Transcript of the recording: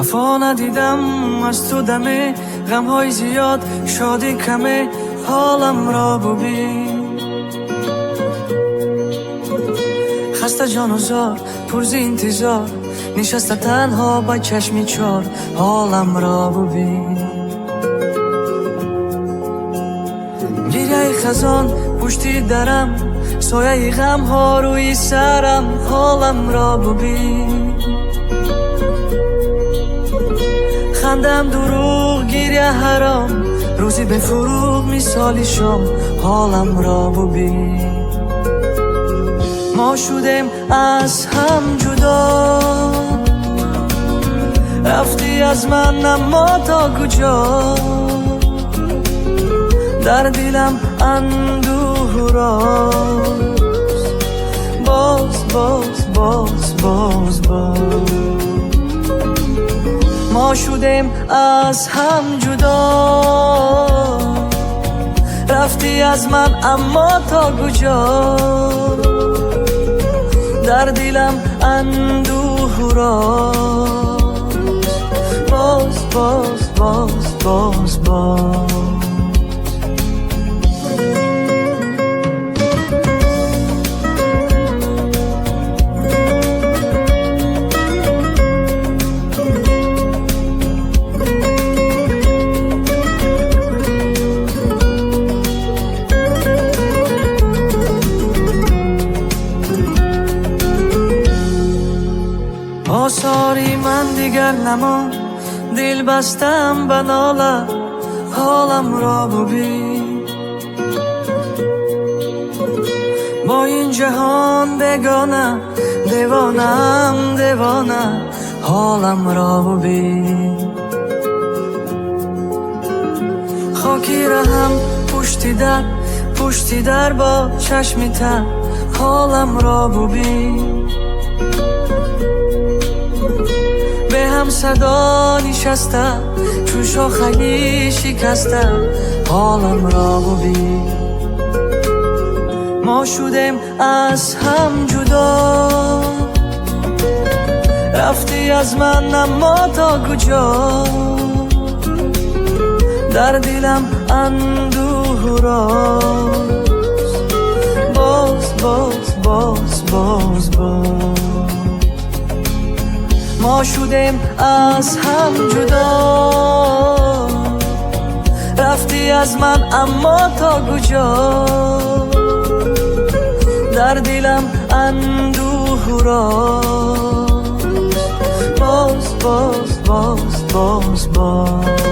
وفا ندیدم از تو دمه، غمهای زیاد شادی کمه، حالم را ببین. خسته جان و زار پرز انتظار، نشسته تنها با چشمی چار، حالم را ببین. گریه خزان پشتی درم، سایه غم ها روی سرم، حالم را ببین. خندم دروغ گریه حرام، روزی به فروغ مثالی شام، حالم را ببین. ما شدیم از هم جدا، رفتی از من اما تا کجا، در دلم اندوه راست، باز باز باز باز باز. ما شدیم از هم جدا، رفتی از من اما تا کجا، در دلم اندوه راست، باز باز باز باز باز. آثاری من دیگر نمان، دل بستم به ناله، حالم را ببین. با این جهان بگانه، دیوانم دیوانه، حالم را ببین. خاکی رهم پشتی در با چشمی تر، حالم را ببین. به هم صدا نشسته، چون شاخه‌ای شکسته، حالم را ببین. ما شدیم از هم جدا، رفتی از من اما تا کجا، در دلم اندوه راست، باز باز باز باز باز. ما شدیم از هم جدا، رفتی از من اما تا کجا، در دلم اندوه راست، باز باز باز باز باز.